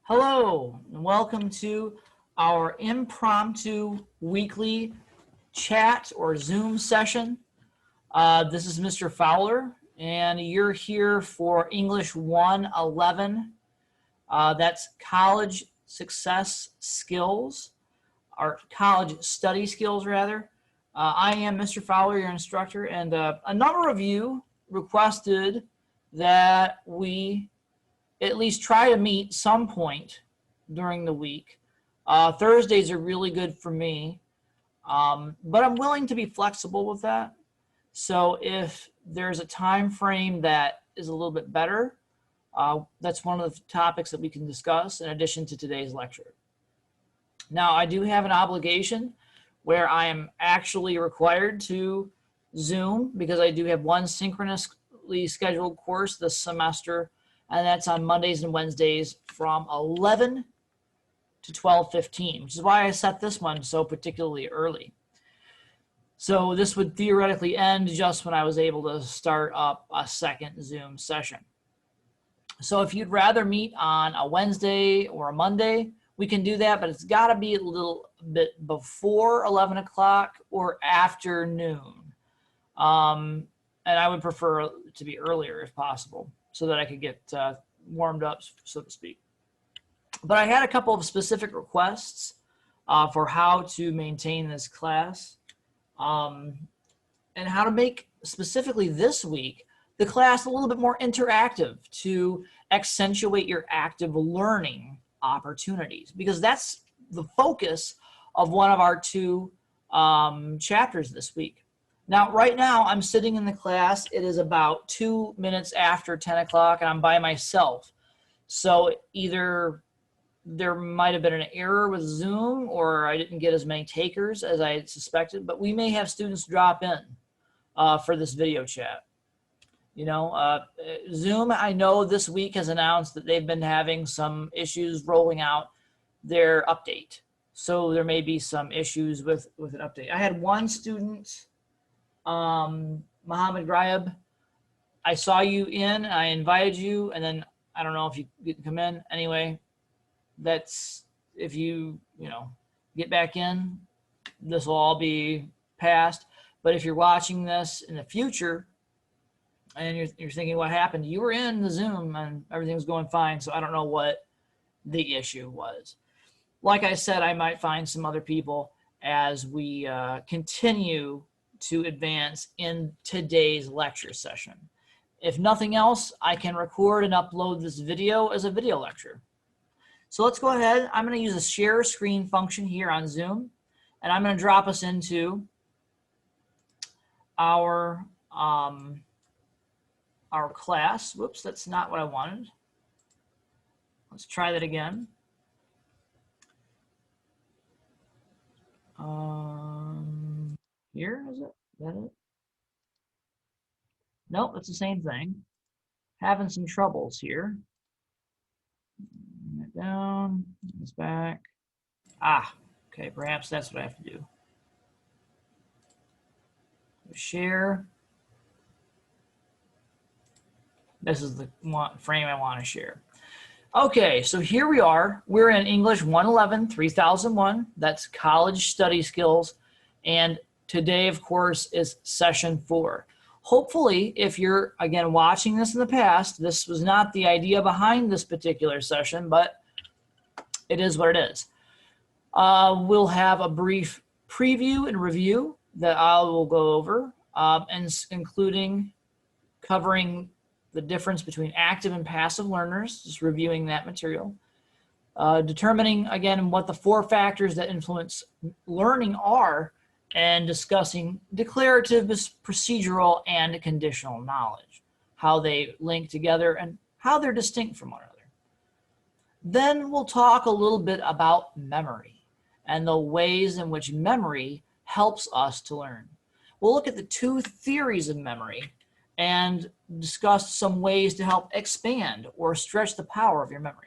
Hello, and welcome to our impromptu weekly chat or Zoom session. This is Mr. Fowler, and you're here for English 111. That's college success skills, or college study skills, rather. I am Mr. Fowler, your instructor, and a number of you requested that we at least try to meet some point during the week. Thursdays are really good for me, but I'm willing to be flexible with that. So if there's a time frame that is a little bit better, that's one of the topics that we can discuss in addition to today's lecture. Now, I do have an obligation where I am actually required to Zoom because I do have one synchronously scheduled course this semester, and that's on Mondays and Wednesdays from 11 to 12:15, which is why I set this one so particularly early. So this would theoretically end just when I was able to start up a second Zoom session. So if you'd rather meet on a Wednesday or a Monday, we can do that, but it's got to be a little bit before 11 o'clock or after noon. And I would prefer it to be earlier if possible, so that I could get warmed up, so to speak. But I had a couple of specific requests for how to maintain this class and how to make specifically this week the class a little bit more interactive to accentuate your active learning opportunities, because that's the focus of one of our two chapters this week. Now, right now, I'm sitting in the class. It is about 2 minutes after 10 o'clock, and I'm by myself. So either there might have been an error with Zoom, or I didn't get as many takers as I had suspected, but we may have students drop in for this video chat. You know, Zoom, I know this week has announced that they've been having some issues rolling out their update. So there may be some issues with an update. I had one student, Mohammed Grayab, I saw you in, I invited you, and then I don't know if you can come in. Anyway, that's, if you get back in, this will all be passed. But if you're watching this in the future and you're thinking what happened, you were in the Zoom and everything was going fine, so I don't know what the issue was. Like I said, I might find some other people as we continue to advance in today's lecture session. If nothing else, I can record and upload this video as a video lecture. So let's go ahead. I'm going to use a share screen function here on Zoom, and I'm going to drop us into our class. Whoops, that's not what I wanted. Let's try that again. Here, is that it? Nope, it's the same thing. Having some troubles here. Bring it down, it's back. Okay, perhaps that's what I have to do. Share. This is the frame I want to share. Okay, so here we are. We're in English 111, 3001. That's college study skills. And today, of course, is session 4. Hopefully, if you're, again, watching this in the past, this was not the idea behind this particular session, but it is what it is. We'll have a brief preview and review that I will go over, and including covering the difference between active and passive learners, just reviewing that material. Determining, again, what the 4 factors that influence learning are, and discussing declarative, procedural, and conditional knowledge, how they link together and how they're distinct from one another. Then we'll talk a little bit about memory and the ways in which memory helps us to learn. We'll look at the 2 theories of memory and discuss some ways to help expand or stretch the power of your memory.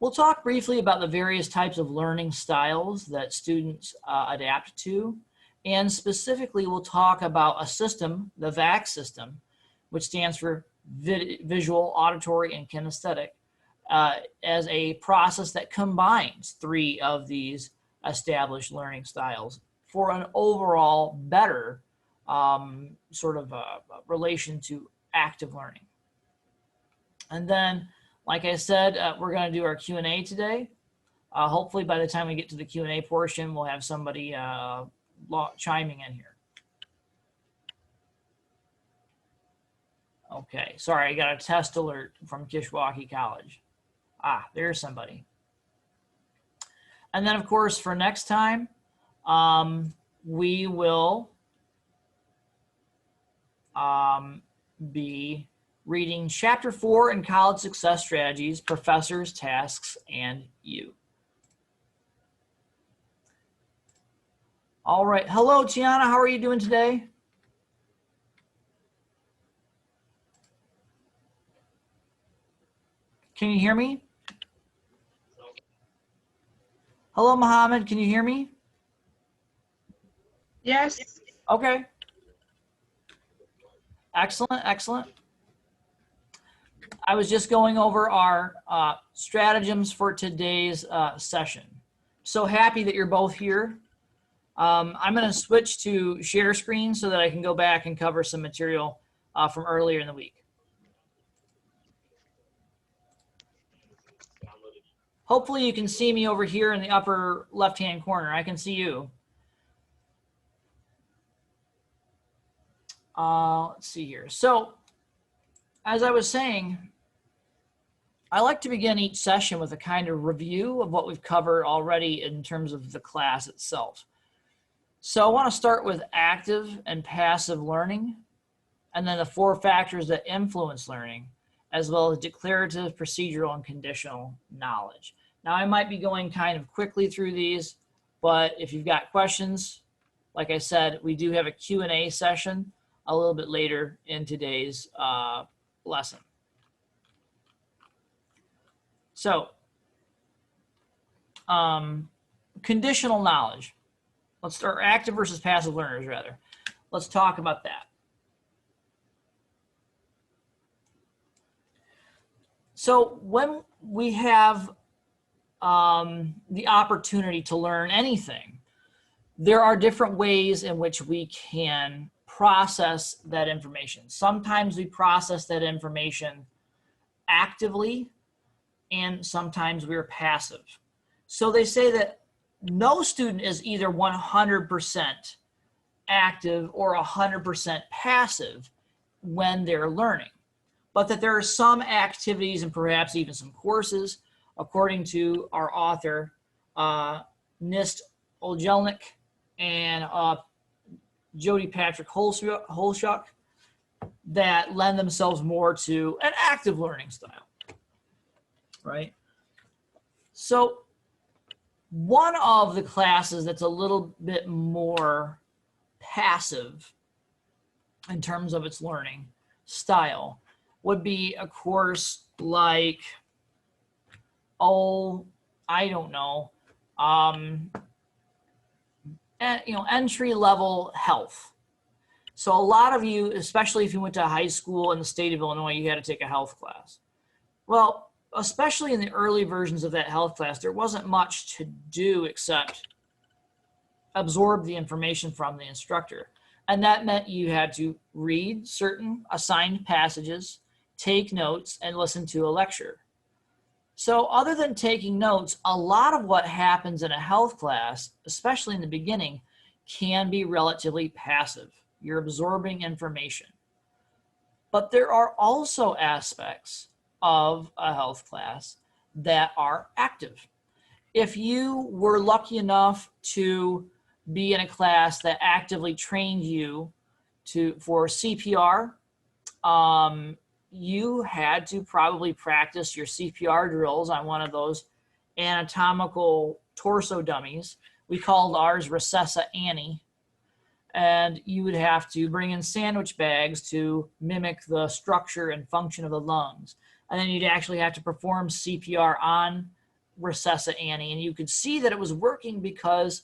We'll talk briefly about the various types of learning styles that students adapt to, and specifically we'll talk about a system, the VAC system, which stands for visual, auditory, and kinesthetic, as a process that combines 3 of these established learning styles for an overall better sort of relation to active learning. And then, like I said, we're going to do our Q&A today. Hopefully by the time we get to the Q&A portion, we'll have somebody chiming in here. Okay, sorry, I got a test alert from Kishwaukee College. Ah, there's somebody. And then, of course, for next time, we will be reading Chapter 4 in College Success Strategies, Professors, Tasks, and You. All right. Hello, Tiana. How are you doing today? Can you hear me? Hello, Mohammed. Can you hear me? Yes. Okay. Excellent, excellent. I was just going over our stratagems for today's session. So happy that you're both here. I'm going to switch to share screen so that I can go back and cover some material from earlier in the week. Hopefully you can see me over here in the upper left-hand corner. I can see you. Let's see here. So as I was saying, I like to begin each session with a kind of review of what we've covered already in terms of the class itself. So I want to start with active and passive learning, and then the 4 factors that influence learning, as well as declarative, procedural, and conditional knowledge. Now, I might be going kind of quickly through these, but if you've got questions, like I said, we do have a Q&A session a little bit later in today's lesson. So, conditional knowledge. Let's start active versus passive learners, rather. Let's talk about that. So when we have the opportunity to learn anything, there are different ways in which we can process that information. Sometimes we process that information actively, and sometimes we're passive. So they say that no student is either 100% active or 100% passive when they're learning, but that there are some activities and perhaps even some courses, according to our author, Nist Oljelnik and Jody Patrick Holschuck, that lend themselves more to an active learning style, right? So one of the classes that's a little bit more passive in terms of its learning style would be a course like, oh, I don't know, entry-level health. So a lot of you, especially if you went to high school in the state of Illinois, you had to take a health class. Well, especially in the early versions of that health class, there wasn't much to do except absorb the information from the instructor. And that meant you had to read certain assigned passages, take notes, and listen to a lecture. So other than taking notes, a lot of what happens in a health class, especially in the beginning, can be relatively passive. You're absorbing information. But there are also aspects of a health class that are active. If you were lucky enough to be in a class that actively trained you for CPR, you had to probably practice your CPR drills on one of those anatomical torso dummies. We called ours Recessa Annie. And you would have to bring in sandwich bags to mimic the structure and function of the lungs. And then you'd actually have to perform CPR on Recessa Annie. And you could see that it was working because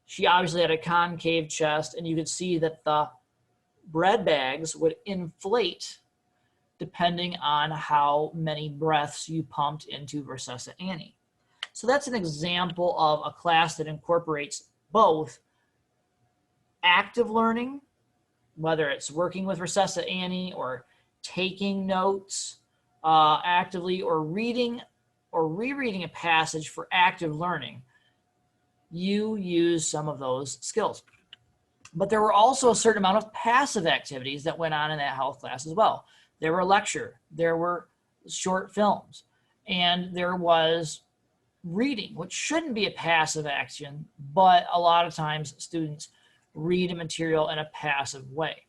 she obviously had a concave chest, and you could see that the bread bags would inflate depending on how many breaths you pumped into Versessa Annie. So that's an example of a class that incorporates both active learning, whether it's working with Versessa Annie or taking notes actively, or reading or rereading a passage for active learning. You use some of those skills. But there were also a certain amount of passive activities that went on in that health class as well. There were lecture, there were short films, and there was reading, which shouldn't be a passive action, but a lot of times students read a material in a passive way.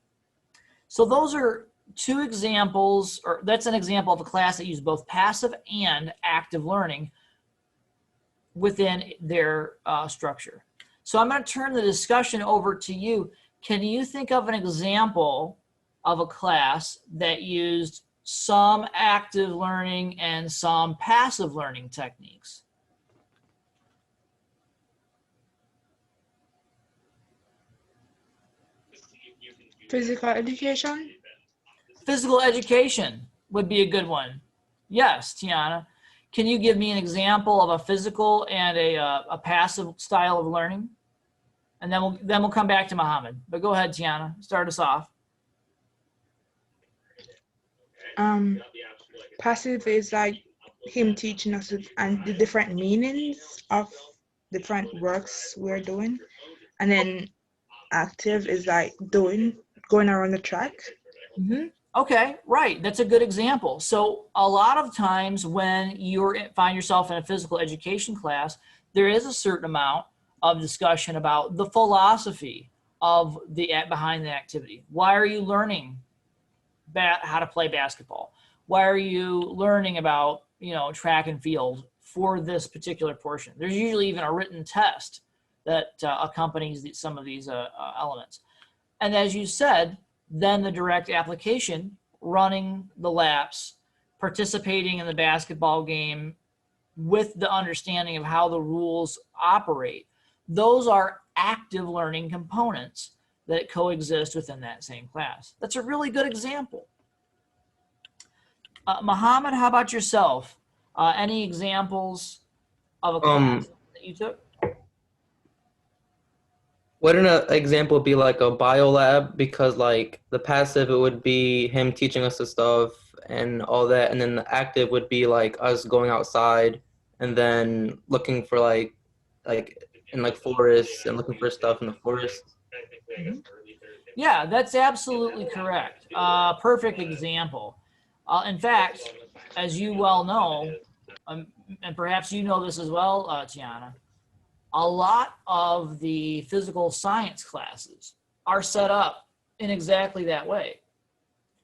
So those are two examples, or that's an example of a class that used both passive and active learning within their structure. So I'm going to turn the discussion over to you. Can you think of an example of a class that used some active learning and some passive learning techniques? Physical education. Physical education would be a good one. Yes, Tiana. Can you give me an example of a physical and a passive style of learning? And then we'll come back to Muhammad. But go ahead, Tiana. Start us off. Passive is like him teaching us and the different meanings of different works we're doing, and then active is like going around the track. Mm-hmm. Okay, right. That's a good example. So a lot of times when you find yourself in a physical education class, there is a certain amount of discussion about the philosophy of behind the activity. Why are you learning how to play basketball? Why are you learning about, track and field for this particular portion? There's usually even a written test that accompanies some of these elements. And as you said, then the direct application, running the laps, participating in the basketball game with the understanding of how the rules operate. Those are active learning components that coexist within that same class. That's a really good example. Muhammad, how about yourself? Any examples of a class that you took? Wouldn't an example be like a bio lab? Because like the passive, it would be him teaching us the stuff and all that, and then the active would be like us going outside and then looking for like in like forests and looking for stuff in the forest. Mm-hmm. Yeah, that's absolutely correct. Perfect example. In fact, as you well know, and perhaps you know this as well, Tiana, a lot of the physical science classes are set up in exactly that way.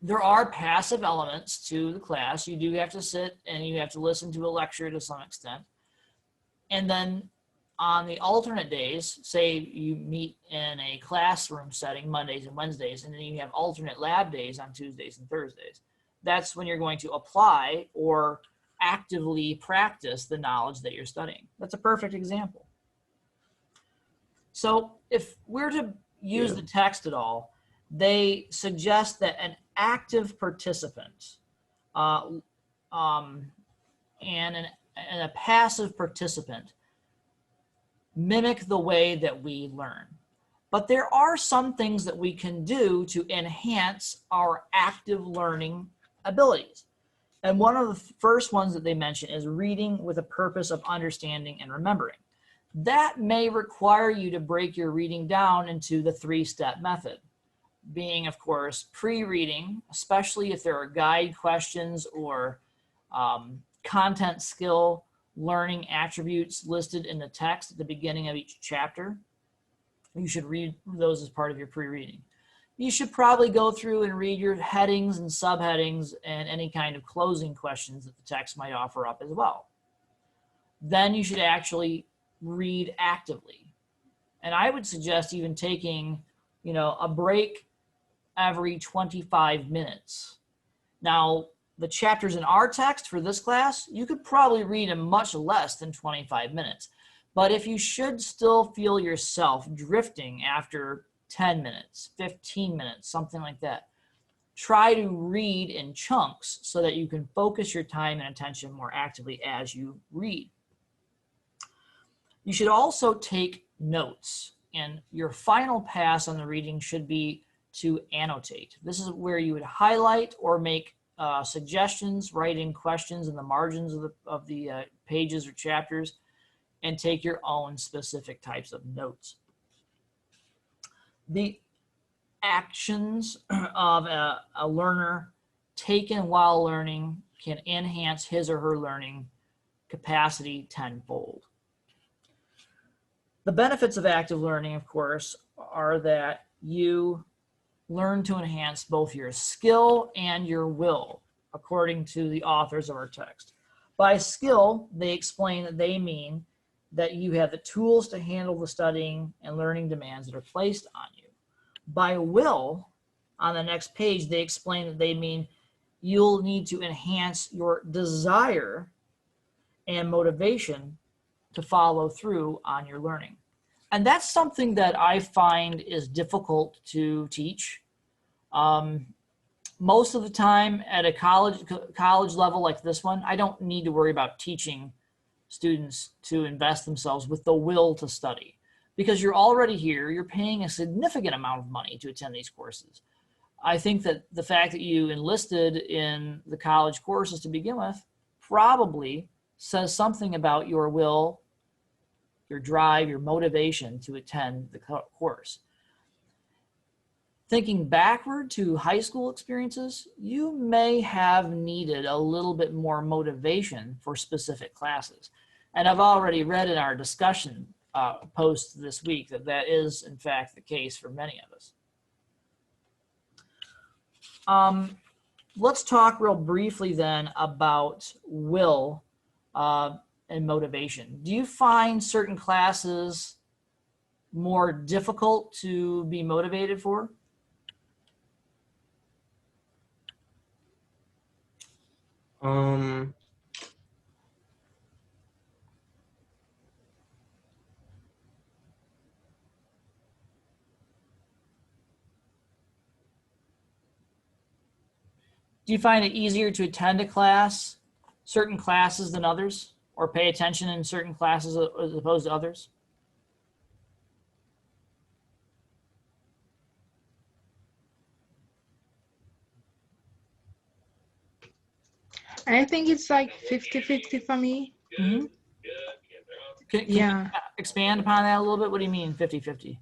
There are passive elements to the class. You do have to sit and you have to listen to a lecture to some extent. And then on the alternate days, say you meet in a classroom setting Mondays and Wednesdays, and then you have alternate lab days on Tuesdays and Thursdays. That's when you're going to apply or actively practice the knowledge that you're studying. That's a perfect example. So if we're to use the text at all, they suggest that an active participant and a passive participant mimic the way that we learn. But there are some things that we can do to enhance our active learning abilities. And one of the first ones that they mention is reading with a purpose of understanding and remembering. That may require you to break your reading down into the three-step method, being, of course, pre-reading, especially if there are guide questions or content skill learning attributes listed in the text at the beginning of each chapter. You should read those as part of your pre-reading. You should probably go through and read your headings and subheadings and any kind of closing questions that the text might offer up as well. Then you should actually read actively. And I would suggest even taking, a break every 25 minutes. Now, the chapters in our text for this class, you could probably read in much less than 25 minutes. But if you should still feel yourself drifting after 10 minutes, 15 minutes, something like that, try to read in chunks so that you can focus your time and attention more actively as you read. You should also take notes, and your final pass on the reading should be to annotate. This is where you would highlight or make suggestions, write in questions in the margins of the pages or chapters, and take your own specific types of notes. The actions of a learner taken while learning can enhance his or her learning capacity tenfold. The benefits of active learning, of course, are that you learn to enhance both your skill and your will, according to the authors of our text. By skill, they explain that they mean that you have the tools to handle the studying and learning demands that are placed on you. By will, on the next page, they explain that they mean you'll need to enhance your desire and motivation to follow through on your learning. And that's something that I find is difficult to teach. Most of the time at a college level like this one, I don't need to worry about teaching students to invest themselves with the will to study, because you're already here, you're paying a significant amount of money to attend these courses. I think that the fact that you enlisted in the college courses to begin with probably says something about your will, your drive, your motivation to attend the course. Thinking backward to high school experiences, you may have needed a little bit more motivation for specific classes. And I've already read in our discussion post this week that is in fact the case for many of us. Let's talk real briefly then about will and motivation. Do you find certain classes more difficult to be motivated for? Do you find it easier to attend a class, certain classes than others, or pay attention in certain classes as opposed to others? I think it's like 50-50 for me. Mm-hmm. Can you expand upon that a little bit? What do you mean 50-50?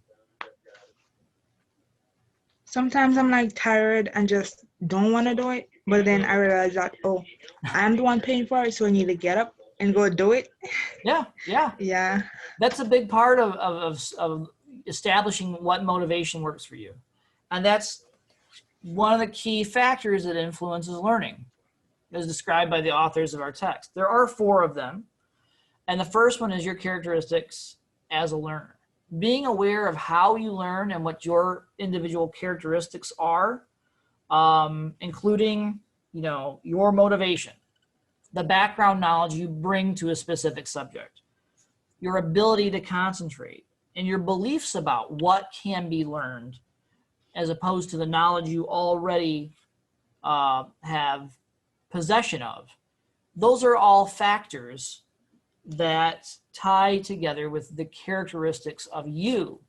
Sometimes I'm like tired and just don't want to do it, but then I realize that, oh, I'm the one paying for it, so I need to get up and go do it. Yeah. That's a big part of establishing what motivation works for you. And that's one of the key factors that influences learning, as described by the authors of our text. There are 4 of them. And the first one is your characteristics as a learner. Being aware of how you learn and what your individual characteristics are, including, your motivation, the background knowledge you bring to a specific subject, your ability to concentrate, and your beliefs about what can be learned, as opposed to the knowledge you already have possession of. Those are all factors that tie together with the characteristics of you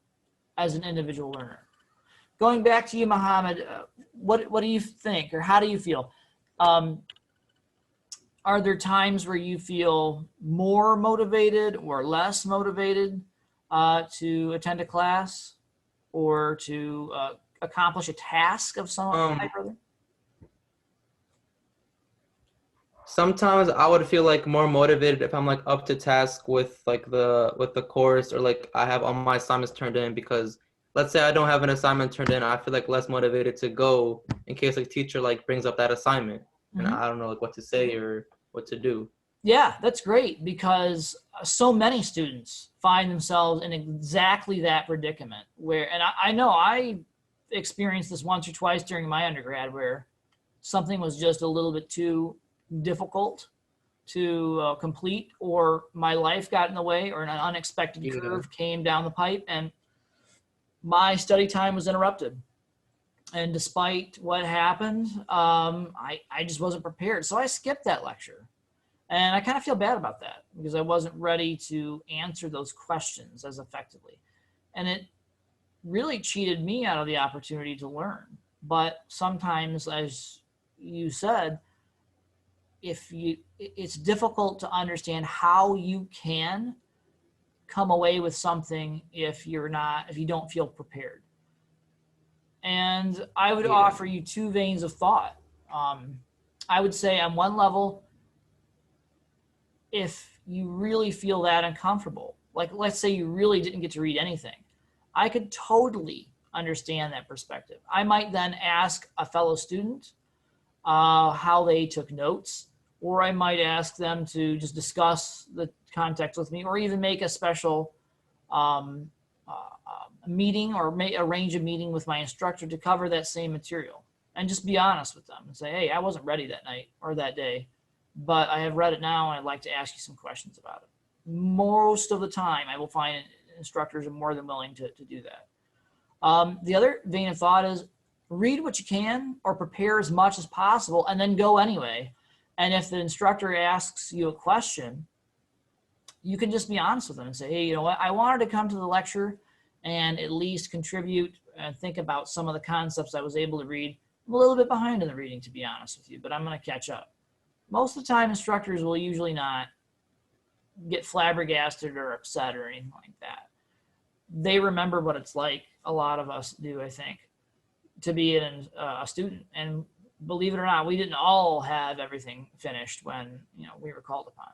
as an individual learner. Going back to you, Muhammad, what do you think, or how do you feel? Are there times where you feel more motivated or less motivated to attend a class or to accomplish a task of some type or other? Sometimes I would feel like more motivated if I'm like up to task with like the course, or like I have all my assignments turned in, because let's say I don't have an assignment turned in, I feel like less motivated to go in case like teacher like brings up that assignment and I don't know like what to say or what to do. Yeah, that's great, because so many students find themselves in exactly that predicament where, and I know I experienced this once or twice during my undergrad, where something was just a little bit too difficult to complete, or my life got in the way, or an unexpected curve came down the pipe and my study time was interrupted. And despite what happened, I just wasn't prepared. So I skipped that lecture. And I kind of feel bad about that because I wasn't ready to answer those questions as effectively. And it really cheated me out of the opportunity to learn. But sometimes, as you said, it's difficult to understand how you can come away with something if you don't feel prepared. And I would offer you two veins of thought. I would say on one level, if you really feel that uncomfortable, like let's say you really didn't get to read anything, I could totally understand that perspective. I might then ask a fellow student how they took notes, or I might ask them to just discuss the context with me, or even make a special meeting or arrange a meeting with my instructor to cover that same material, and just be honest with them and say, hey, I wasn't ready that night or that day, but I have read it now and I'd like to ask you some questions about it. Most of the time, I will find instructors are more than willing to do that. The other vein of thought is read what you can or prepare as much as possible and then go anyway. And if the instructor asks you a question, you can just be honest with them and say, hey, you know what, I wanted to come to the lecture and at least contribute and think about some of the concepts I was able to read. I'm a little bit behind in the reading, to be honest with you, but I'm going to catch up. Most of the time, instructors will usually not get flabbergasted or upset or anything like that. They remember what it's like, a lot of us do, I think, to be a student. And believe it or not, we didn't all have everything finished when we were called upon.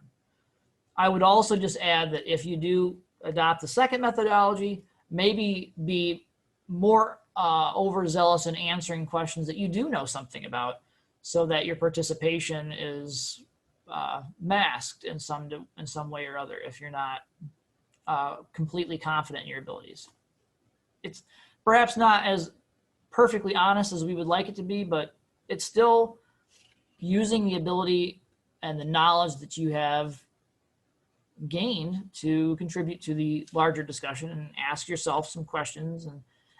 I would also just add that if you do adopt the second methodology, maybe be more overzealous in answering questions that you do know something about, so that your participation is masked in some way or other if you're not completely confident in your abilities. It's perhaps not as perfectly honest as we would like it to be, but it's still using the ability and the knowledge that you have gained to contribute to the larger discussion and ask yourself some questions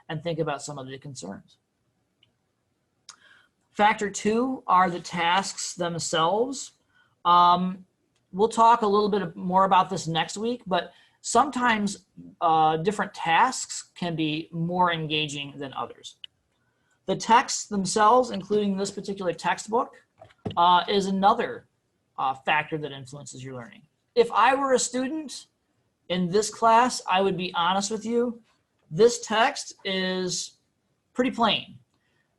and think about some of the concerns. Factor two are the tasks themselves. We'll talk a little bit more about this next week, but sometimes different tasks can be more engaging than others. The texts themselves, including this particular textbook, is another factor that influences your learning. If I were a student in this class, I would be honest with you, this text is pretty plain.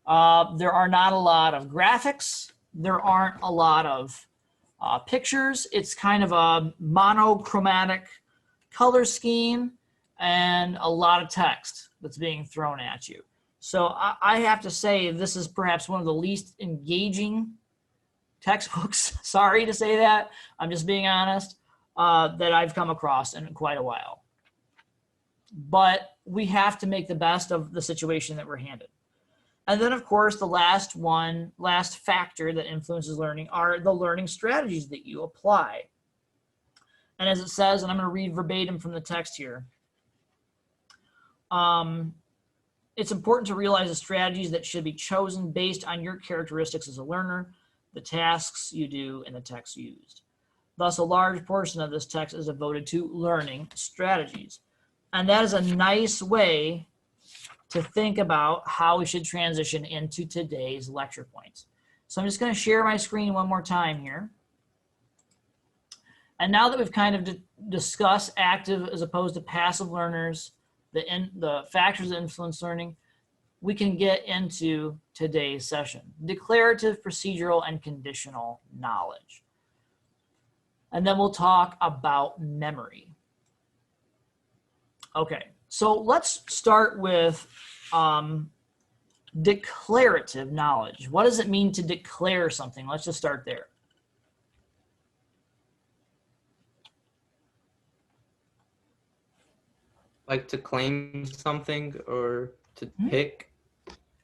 There are not a lot of graphics. There aren't a lot of pictures. It's kind of a monochromatic color scheme and a lot of text that's being thrown at you. So I have to say this is perhaps one of the least engaging textbooks, sorry to say that, I'm just being honest, that I've come across in quite a while. But we have to make the best of the situation that we're handed. And then, of course, the last factor that influences learning are the learning strategies that you apply. And as it says, and I'm going to read verbatim from the text here, it's important to realize the strategies that should be chosen based on your characteristics as a learner, the tasks you do, and the text used. Thus, a large portion of this text is devoted to learning strategies. And that is a nice way to think about how we should transition into today's lecture points. So I'm just going to share my screen one more time here. And now that we've kind of discussed active as opposed to passive learners, the factors that influence learning, we can get into today's session: declarative, procedural, and conditional knowledge. And then we'll talk about memory. Okay, so let's start with declarative knowledge. What does it mean to declare something? Let's just start there. Like to claim something or to pick.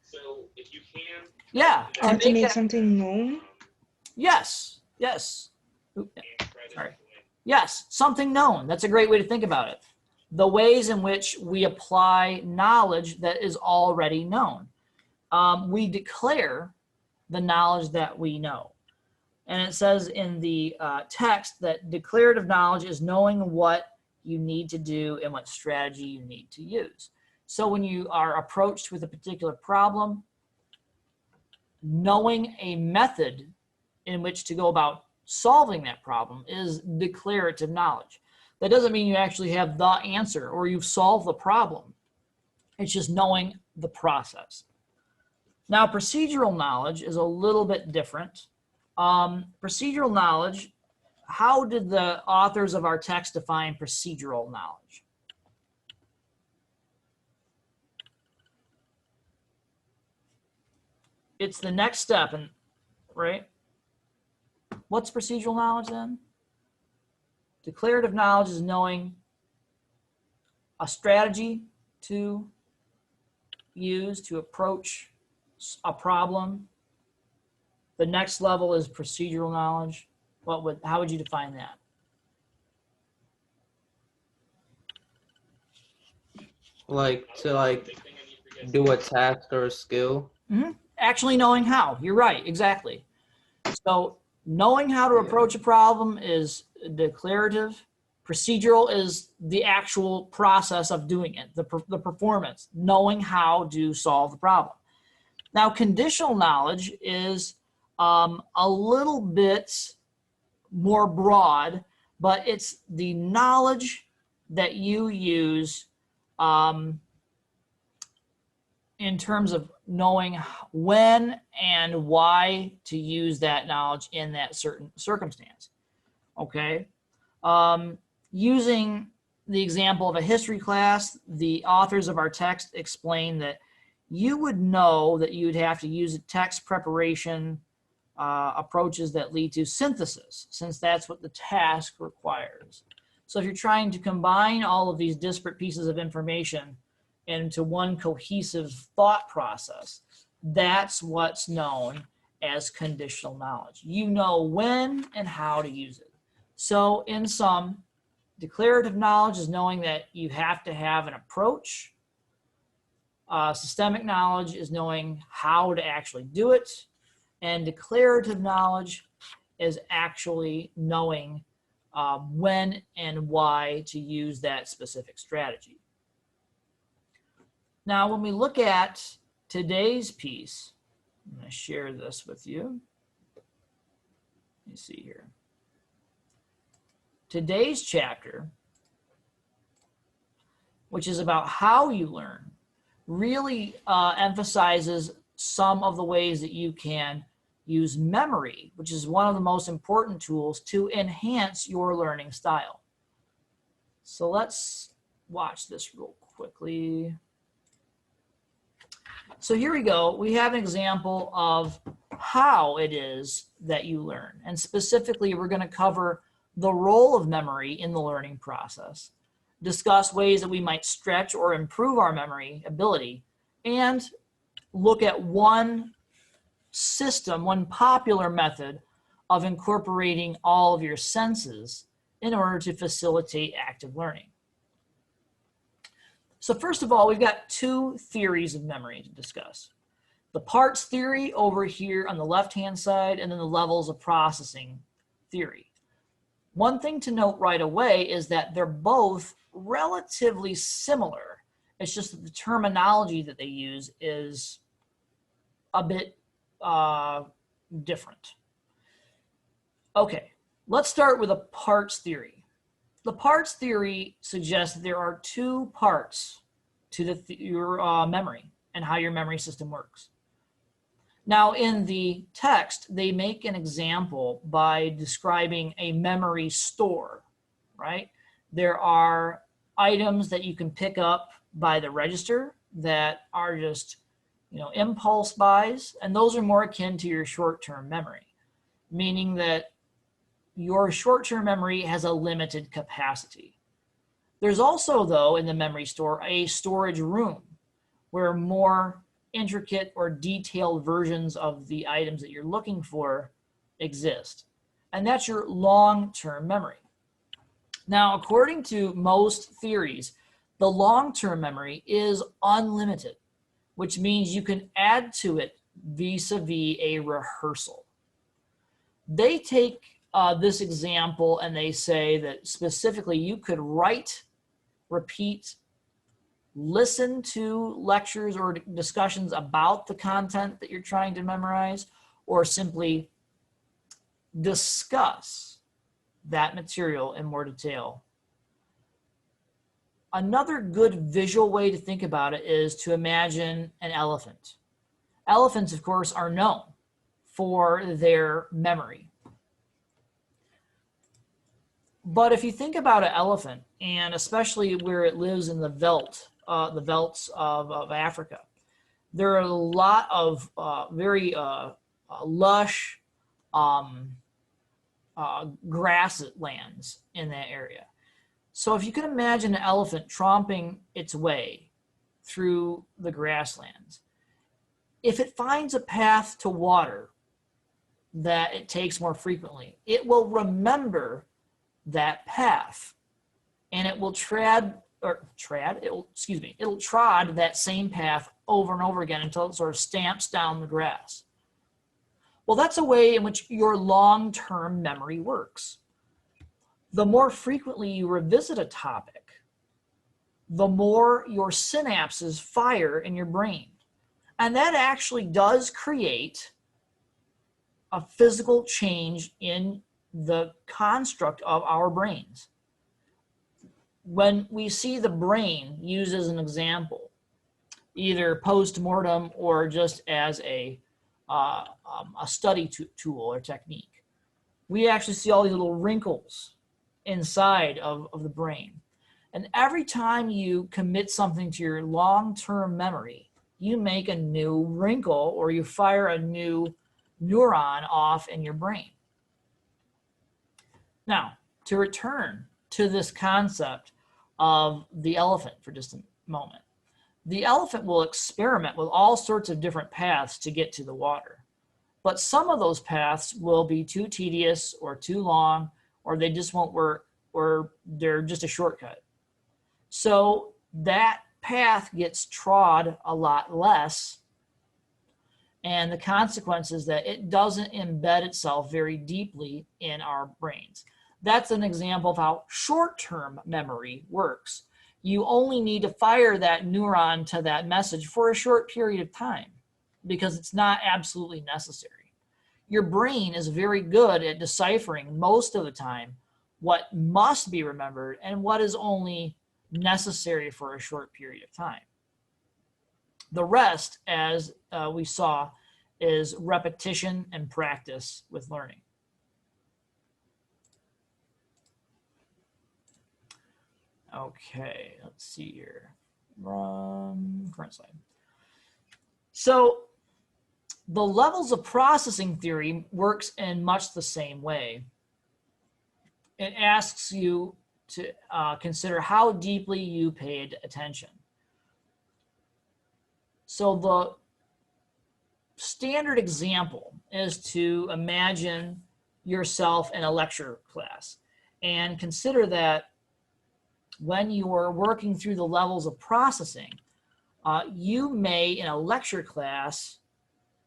So if you can. Yeah. Or to make something known? Yes. Yes. Sorry. Yes, something known. That's a great way to think about it. The ways in which we apply knowledge that is already known. we declare the knowledge that we know. And it says in the text that declarative knowledge is knowing what you need to do and what strategy you need to use. So when you are approached with a particular problem, knowing a method in which to go about solving that problem is declarative knowledge. That doesn't mean you actually have the answer or you've solved the problem. It's just knowing the process. Now, procedural knowledge is a little bit different. Procedural knowledge, how did the authors of our text define procedural knowledge? It's the next step, and right? What's procedural knowledge then? Declarative knowledge is knowing a strategy to use to approach a problem. The next level is procedural knowledge. How would you define that? Like to do a task or a skill. Mm-hmm. Actually knowing how. You're right, exactly. So knowing how to approach a problem is declarative. Procedural is the actual process of doing it, the performance, knowing how to solve the problem. Now, conditional knowledge is a little bit more broad, but it's the knowledge that you use in terms of knowing when and why to use that knowledge in that certain circumstance. Okay. Using the example of a history class, the authors of our text explain that you would know that you'd have to use text preparation approaches that lead to synthesis, since that's what the task requires. So if you're trying to combine all of these disparate pieces of information into one cohesive thought process, that's what's known as conditional knowledge. You know when and how to use it. So in sum, declarative knowledge is knowing that you have to have an approach. Systemic knowledge is knowing how to actually do it. And declarative knowledge is actually knowing when and why to use that specific strategy. Now, when we look at today's piece, I'm going to share this with you. Let me see here. Today's chapter, which is about how you learn, really emphasizes some of the ways that you can use memory, which is one of the most important tools to enhance your learning style. So let's watch this real quickly. So here we go. We have an example of how it is that you learn. And specifically, we're going to cover the role of memory in the learning process, discuss ways that we might stretch or improve our memory ability, and look at one system, one popular method of incorporating all of your senses in order to facilitate active learning. So first of all, we've got two theories of memory to discuss. The parts theory over here on the left-hand side, and then the levels of processing theory. One thing to note right away is that they're both relatively similar. It's just that the terminology that they use is a bit different. Okay, let's start with a parts theory. The parts theory suggests that there are two parts to your memory and how your memory system works. Now, in the text, they make an example by describing a memory store, right? There are items that you can pick up by the register that are just, impulse buys, and those are more akin to your short-term memory, meaning that your short-term memory has a limited capacity. There's also, though, in the memory store, a storage room where more intricate or detailed versions of the items that you're looking for exist. And that's your long-term memory. Now, according to most theories, the long-term memory is unlimited. which means you can add to it vis-a-vis a rehearsal. They take this example and they say that specifically you could write, repeat, listen to lectures or discussions about the content that you're trying to memorize, or simply discuss that material in more detail. Another good visual way to think about it is to imagine an elephant. Elephants, of course, are known for their memory. But if you think about an elephant, and especially where it lives in the veldt, the velds of Africa, there are a lot of very lush grasslands in that area. So if you can imagine an elephant tromping its way through the grasslands, if it finds a path to water that it takes more frequently, it will remember that path, and it will it'll trod that same path over and over again until it sort of stamps down the grass. Well, that's a way in which your long-term memory works. The more frequently you revisit a topic, the more your synapses fire in your brain. And that actually does create a physical change in the construct of our brains. When we see the brain used as an example, either post-mortem or just as a study tool or technique, we actually see all these little wrinkles inside of the brain. And every time you commit something to your long-term memory, you make a new wrinkle or you fire a new neuron off in your brain. Now, to return to this concept of the elephant for just a moment. The elephant will experiment with all sorts of different paths to get to the water. But some of those paths will be too tedious or too long, or they just won't work, or they're just a shortcut. So that path gets trod a lot less, and the consequence is that it doesn't embed itself very deeply in our brains. That's an example of how short-term memory works. You only need to fire that neuron to that message for a short period of time because it's not absolutely necessary. Your brain is very good at deciphering most of the time what must be remembered and what is only necessary for a short period of time. The rest, as we saw, is repetition and practice with learning. Okay, let's see here. Current slide. So the levels of processing theory works in much the same way. It asks you to consider how deeply you paid attention. So the standard example is to imagine yourself in a lecture class and consider that when you are working through the levels of processing, you may, in a lecture class,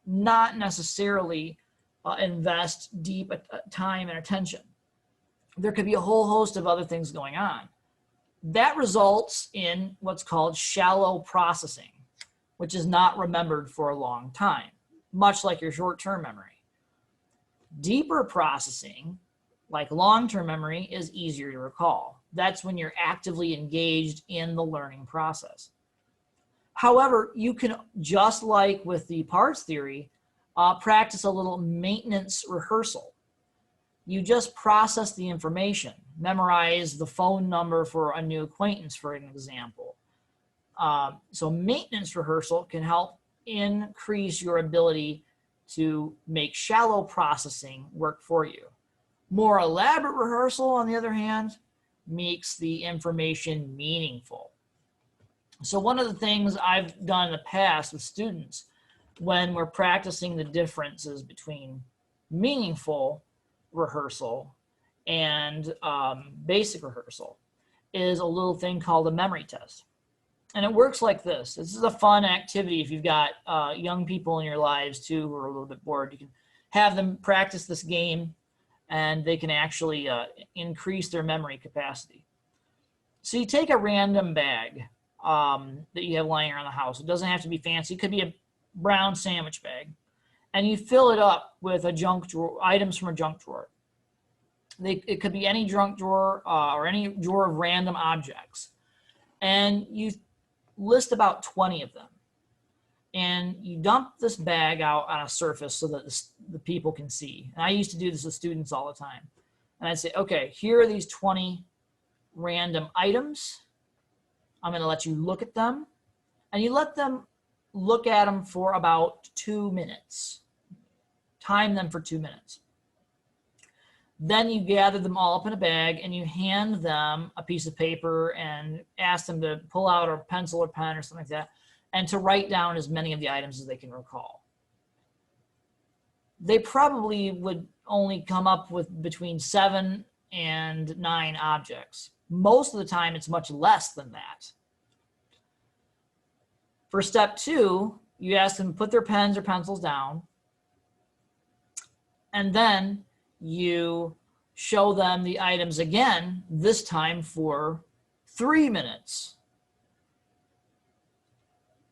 not necessarily invest deep time and attention. There could be a whole host of other things going on. That results in what's called shallow processing, which is not remembered for a long time, much like your short-term memory. Deeper processing, like long-term memory, is easier to recall. That's when you're actively engaged in the learning process. However, you can, just like with the parts theory, practice a little maintenance rehearsal. You just process the information, memorize the phone number for a new acquaintance, for an example. So maintenance rehearsal can help increase your ability to make shallow processing work for you. More elaborate rehearsal, on the other hand, makes the information meaningful. So one of the things I've done in the past with students when we're practicing the differences between meaningful rehearsal and basic rehearsal is a little thing called a memory test. And it works like this. This is a fun activity if you've got young people in your lives too who are a little bit bored. You can have them practice this game and they can actually increase their memory capacity. So you take a random bag that you have lying around the house. It doesn't have to be fancy. It could be a brown sandwich bag. And you fill it up with a junk drawer, items from a junk drawer. It could be any junk drawer or any drawer of random objects. And you list about 20 of them. And you dump this bag out on a surface so that the people can see. And I used to do this with students all the time. And I'd say, okay, here are these 20 random items. I'm going to let you look at them. And you let them look at them for about 2 minutes. Time them for 2 minutes. Then you gather them all up in a bag and you hand them a piece of paper and ask them to pull out a pencil or pen or something like that and to write down as many of the items as they can recall. They probably would only come up with between 7 and 9 objects. Most of the time, it's much less than that. For step 2, you ask them to put their pens or pencils down, and then you show them the items again, this time for 3 minutes,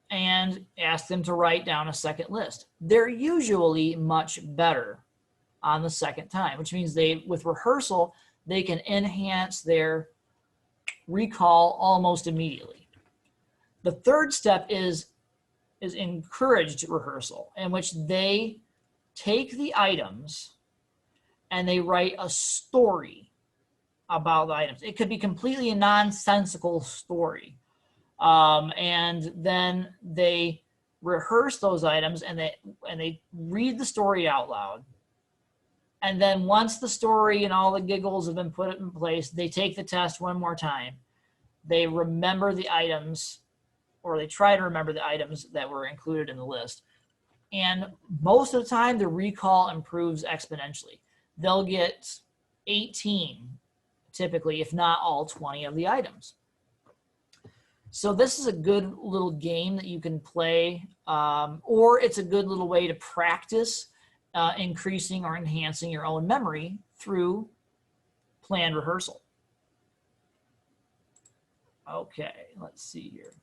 and ask them to write down a second list. They're usually much better on the second time, which means with rehearsal, they can enhance their recall almost immediately. The third step is encouraged rehearsal, in which they take the items and they write a story about the items. It could be completely a nonsensical story. And then they rehearse those items and they read the story out loud. And then once the story and all the giggles have been put in place, they take the test one more time. They remember the items, or they try to remember the items that were included in the list. And most of the time, the recall improves exponentially. They'll get 18, typically, if not all 20 of the items. So this is a good little game that you can play, or it's a good little way to practice increasing or enhancing your own memory through planned rehearsal. Okay, let's see here.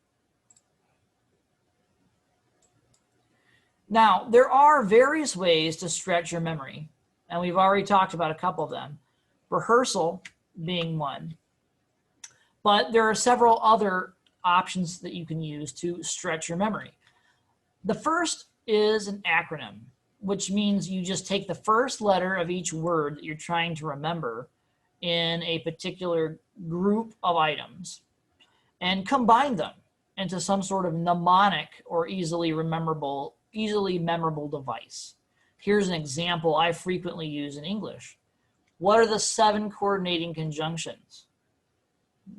Now, there are various ways to stretch your memory, and we've already talked about a couple of them, rehearsal being one. But there are several other options that you can use to stretch your memory. The first is an acronym, which means you just take the first letter of each word that you're trying to remember in a particular group of items and combine them into some sort of mnemonic or easily memorable device. Here's an example I frequently use in English. What are the 7 coordinating conjunctions?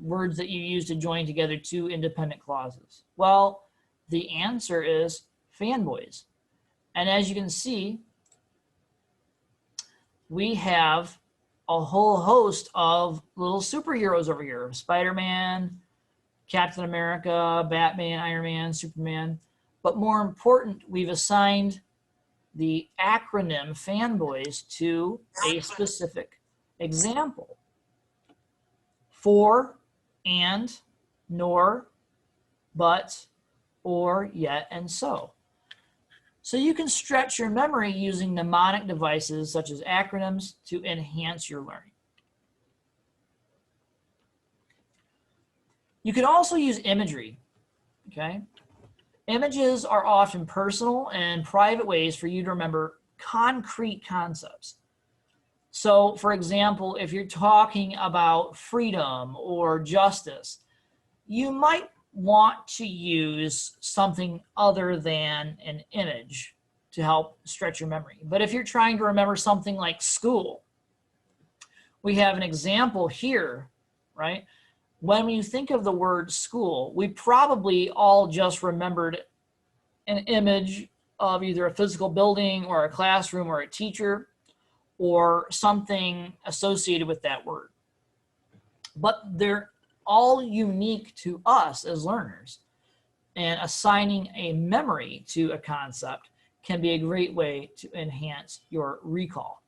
Words that you use to join together 2 independent clauses. Well, the answer is fanboys. And as you can see, we have a whole host of little superheroes over here. Spider-Man, Captain America, Batman, Iron Man, Superman. But more important, we've assigned the acronym fanboys to a specific example. For, and, nor, but, or, yet, and so. So you can stretch your memory using mnemonic devices such as acronyms to enhance your learning. You can also use imagery, okay? Images are often personal and private ways for you to remember concrete concepts. So, for example, if you're talking about freedom or justice, you might want to use something other than an image to help stretch your memory. But if you're trying to remember something like school, we have an example here, right? When you think of the word school, we probably all just remembered an image of either a physical building or a classroom or a teacher or something associated with that word. But they're all unique to us as learners. and assigning a memory to a concept can be a great way to enhance your recall.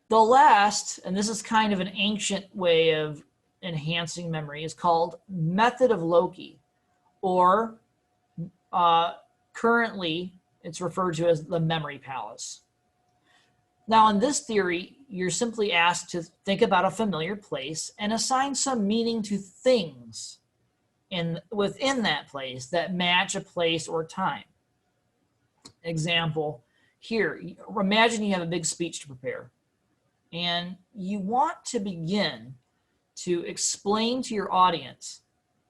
The last, and this is kind of an ancient way of enhancing memory, is called method of Loki, or currently it's referred to as the memory palace. Now, in this theory, you're simply asked to think about a familiar place and assign some meaning to things within that place that match a place or time. Example, here, imagine you have a big speech to prepare, and you want to begin to explain to your audience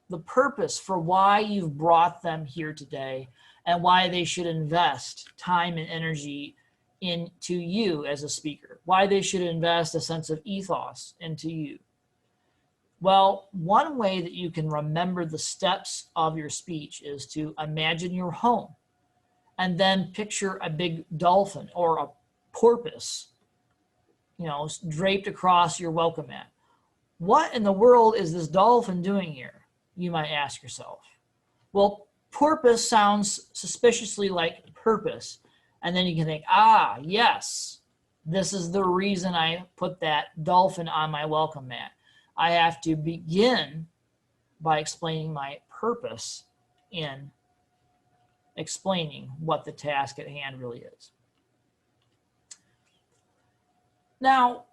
the purpose for why you've brought them here today and why they should invest time and energy into you as a speaker, why they should invest a sense of ethos into you. Well, one way that you can remember the steps of your speech is to imagine your home and then picture a big dolphin or a porpoise, draped across your welcome mat. What in the world is this dolphin doing here? You might ask yourself. Well, porpoise sounds suspiciously like purpose. And then you can think, yes, this is the reason I put that dolphin on my welcome mat. I have to begin by explaining my purpose in explaining what the task at hand really is. Now,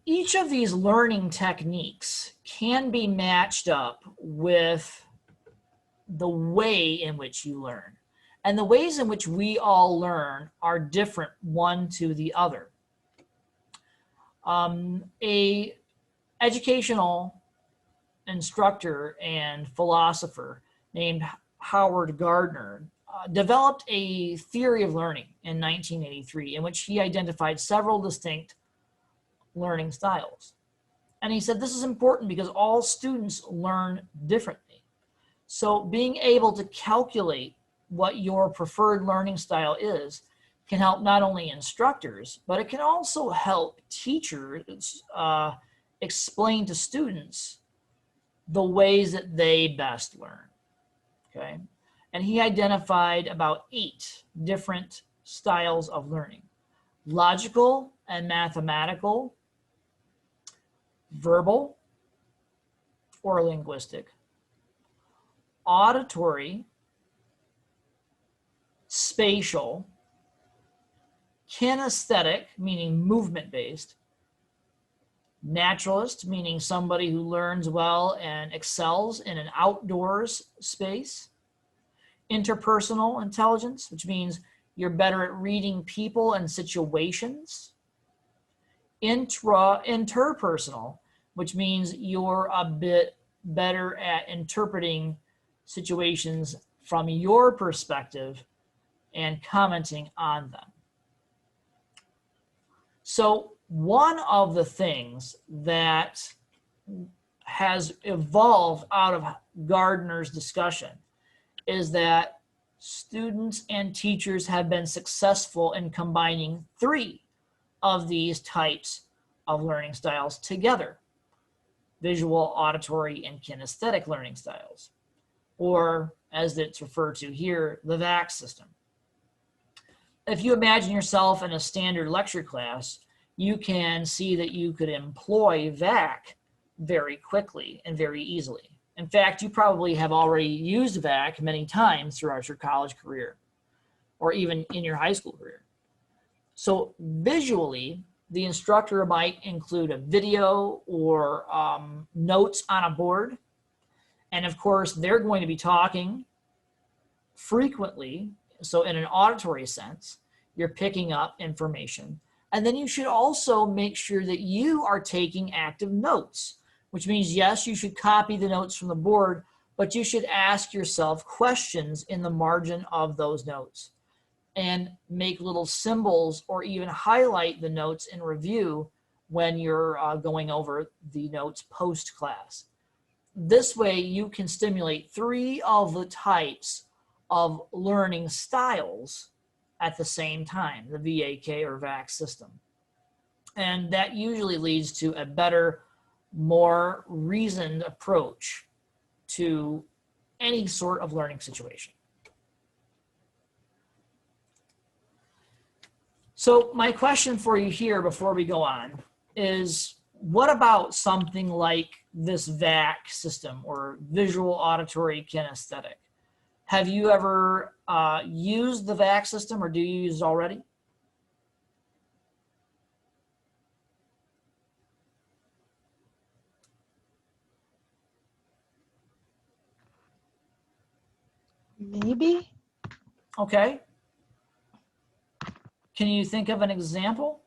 each of these learning techniques can be matched up with the way in which you learn. And the ways in which we all learn are different one to the other. A educational instructor and philosopher named Howard Gardner developed a theory of learning in 1983 in which he identified several distinct learning styles. And he said this is important because all students learn differently. So being able to calculate what your preferred learning style is can help not only instructors, but it can also help teachers explain to students the ways that they best learn, okay? And he identified about 8 different styles of learning: logical and mathematical, verbal or linguistic, auditory, spatial, kinesthetic, meaning movement-based, naturalist, meaning somebody who learns well and excels in an outdoors space, interpersonal intelligence, which means you're better at reading people and situations, interpersonal, which means you're a bit better at interpreting situations from your perspective and commenting on them. So one of the things that has evolved out of Gardner's discussion is that students and teachers have been successful in combining 3 of these types of learning styles together: visual, auditory, and kinesthetic learning styles, or as it's referred to here, the VAC system. If you imagine yourself in a standard lecture class, you can see that you could employ VAC very quickly and very easily. In fact, you probably have already used VAC many times throughout your college career or even in your high school career. So visually, the instructor might include a video or notes on a board. And of course, they're going to be talking frequently. So in an auditory sense, you're picking up information. And then you should also make sure that you are taking active notes, which means, yes, you should copy the notes from the board, but you should ask yourself questions in the margin of those notes and make little symbols or even highlight the notes in review when you're going over the notes post-class. This way you can stimulate 3 of the types of learning styles at the same time, the VAK or VAC system. And that usually leads to a better, more reasoned approach to any sort of learning situation. So my question for you here before we go on is, what about something like this VAC system, or visual auditory kinesthetic? Have you ever used the VAC system, or do you use it already? Maybe. Okay. Can you think of an example?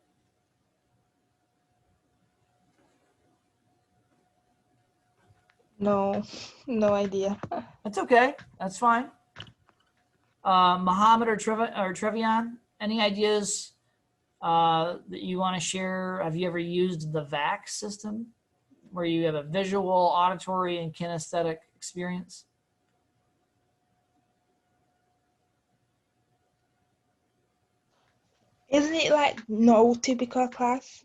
No, no idea. That's okay. That's fine. Mohammed or Trevion, any ideas that you want to share? Have you ever used the VAC system, where you have a visual, auditory, and kinesthetic experience? Isn't it like no typical class?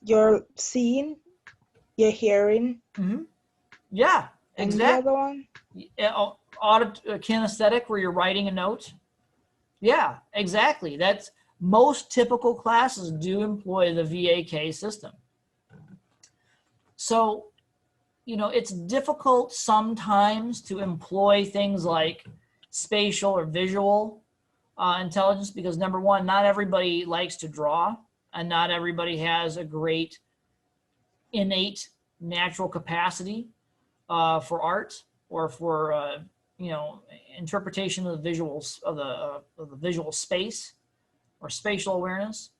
You're seeing, you're hearing, Mm-hmm. Yeah, and the exactly. other one? Kinesthetic, where you're writing a note. Yeah, exactly. That's most typical classes do employ the VAK system. So, you know, it's difficult sometimes to employ things like spatial or visual intelligence, because number one, not everybody likes to draw, and not everybody has a great innate natural capacity for art, or for you know, interpretation of the visuals of the visual space or spatial awareness.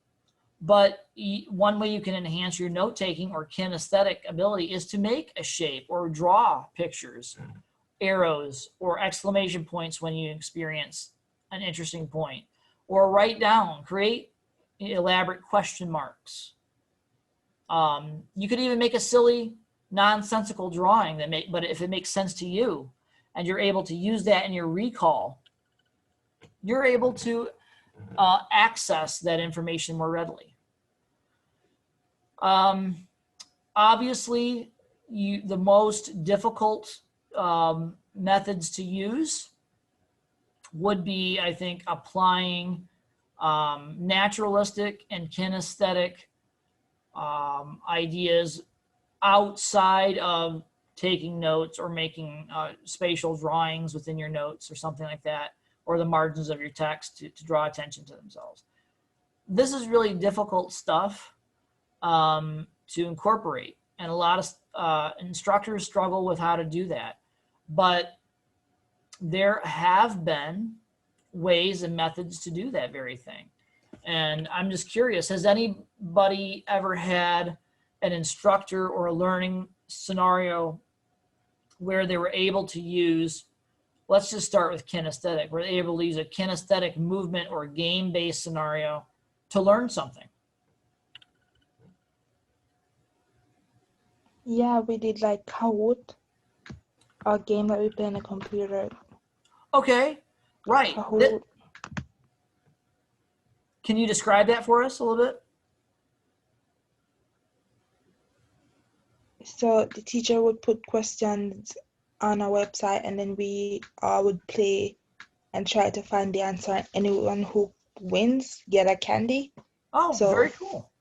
But one way you can enhance your note taking or kinesthetic ability is to make a shape or draw pictures, arrows or exclamation points when you experience an interesting point, or write down, create elaborate question marks. You could even make a silly, nonsensical drawing but if it makes sense to you, and you're able to use that in your recall, you're able to access that information more readily. Obviously, the most difficult methods to use would be, I think, applying naturalistic and kinesthetic ideas outside of taking notes, or making spatial drawings within your notes or something like that, or the margins of your text to draw attention to themselves. This is really difficult stuff to incorporate, and a lot of instructors struggle with how to do that. But there have been ways and methods to do that very thing. And I'm just curious, has anybody ever had an instructor or a learning scenario where they were able to use, let's just start with kinesthetic, where they're able to use a kinesthetic movement or game-based scenario to learn something? Yeah, we did like Kahoot, a game that we play on the computer. Okay, right. Kahoot. Can you describe that for us a little bit? So the teacher would put questions on a website, and then we would play and try to find the answer. And anyone who wins get a candy. Oh, So very cool.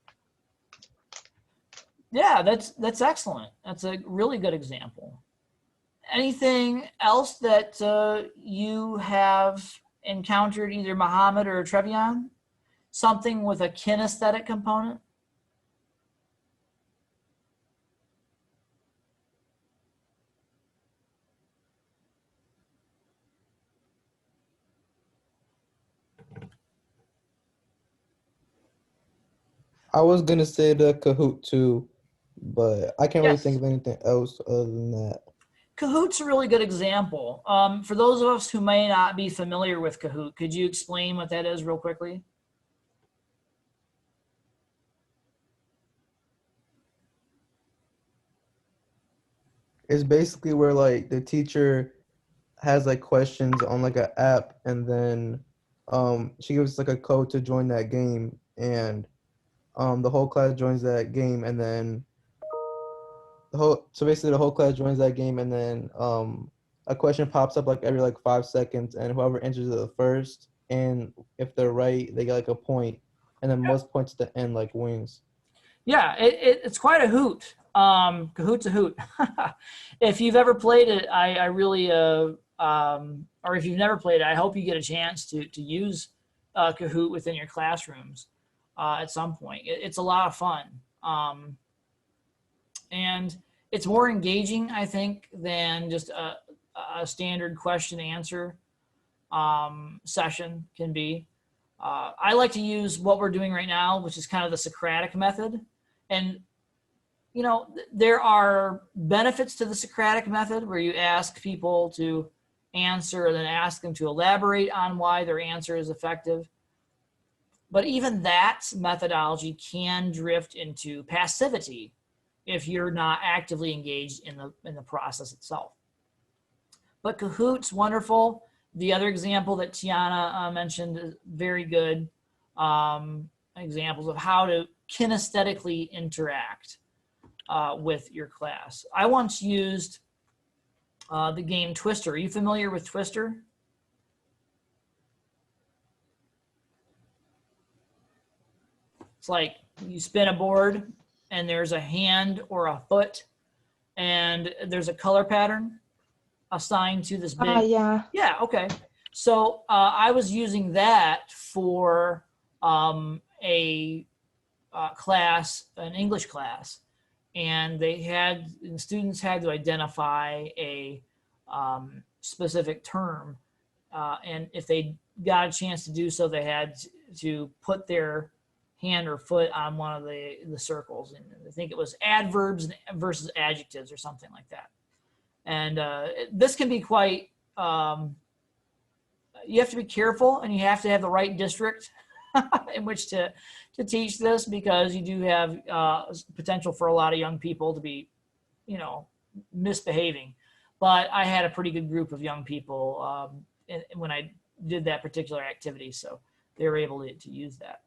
Yeah, that's excellent. That's a really good example. Anything else that you have encountered, either Mohammed or Trevion? Something with a kinesthetic component? I was gonna say the Kahoot too, but I can't really Yes. think of anything else other than that. Kahoot's a really good example. For those of us who may not be familiar with Kahoot, could you explain what that is real quickly? It's basically where like the teacher has like questions on like an app, and then she gives like a code to join that game, and the whole class joins that game, and then the whole class joins that game, and then a question pops up like every like 5 seconds, and whoever answers it first, and if they're right, they get like a point, and then most points at the end like wins. Yeah, it's quite a hoot. Cahoot's a hoot. If you've ever played it, I really, or if you've never played it, I hope you get a chance to use Kahoot within your classrooms at some point. It's a lot of fun. And it's more engaging, I think, than just a standard question answer session can be. I like to use what we're doing right now, which is kind of the Socratic method. And, you know, there are benefits to the Socratic method where you ask people to answer and then ask them to elaborate on why their answer is effective. But even that methodology can drift into passivity if you're not actively engaged in the process itself. But Kahoot's wonderful. The other example that Tiana mentioned is very good examples of how to kinesthetically interact with your class. I once used the game Twister. Are you familiar with Twister? It's like you spin a board and there's a hand or a foot and there's a color pattern assigned to this big. Yeah. Yeah, okay. So I was using that for a class, an English class, and the students had to identify a specific term, and if they got a chance to do so, they had to put their hand or foot on one of the circles, and I think it was adverbs versus adjectives or something like that. And this can be quite, you have to be careful, and you have to have the right district in which to teach this, because you do have potential for a lot of young people to be, you know, misbehaving. But I had a pretty good group of young people when I did that particular activity, so they were able to use that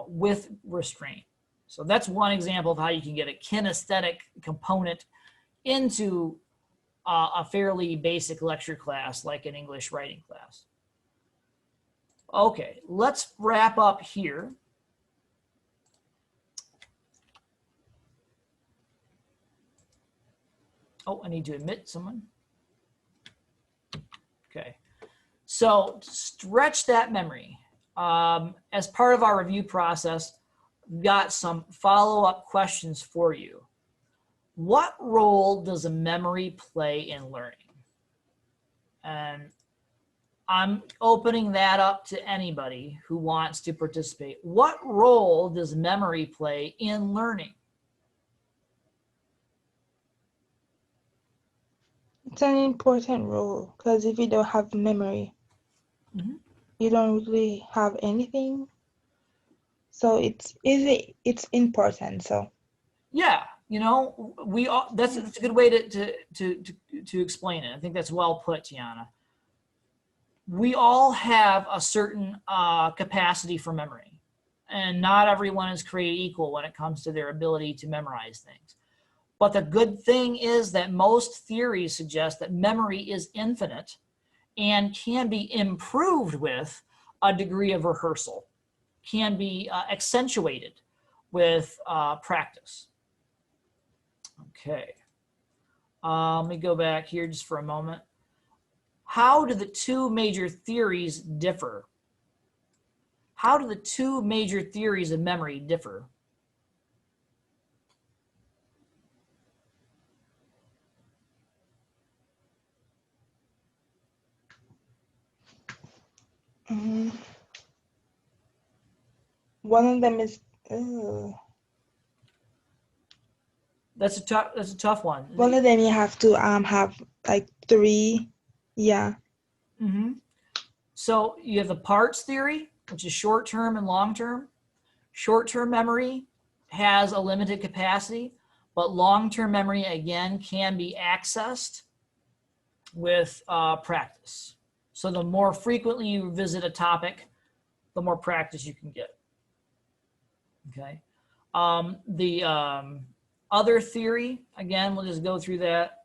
with restraint. So that's one example of how you can get a kinesthetic component into a fairly basic lecture class like an English writing class. Okay, let's wrap up here. Oh, I need to admit someone. Okay, so stretch that memory. As part of our review process, we've got some follow-up questions for you. What role does a memory play in learning? And I'm opening that up to anybody who wants to participate. What role does memory play in learning? It's an important role, because if you don't have memory, you don't really have anything. So it's important. So yeah, you know, we all, that's a good way to explain it. I think that's well put, Tiana. We all have a certain capacity for memory, and not everyone is created equal when it comes to their ability to memorize things. But the good thing is that most theories suggest that memory is infinite and can be improved with a degree of rehearsal, can be accentuated with practice. Okay, let me go back here just for a moment. How do the two major theories differ? How do the two major theories of memory differ? one of them is That's a tough one. one of them you have to have like 3. Yeah. Mm-hmm. So you have the parts theory, which is short-term and long-term. Short-term memory has a limited capacity, but long-term memory, again, can be accessed with practice. So the more frequently you visit a topic, the more practice you can get. Okay. The other theory, again, we'll just go through that.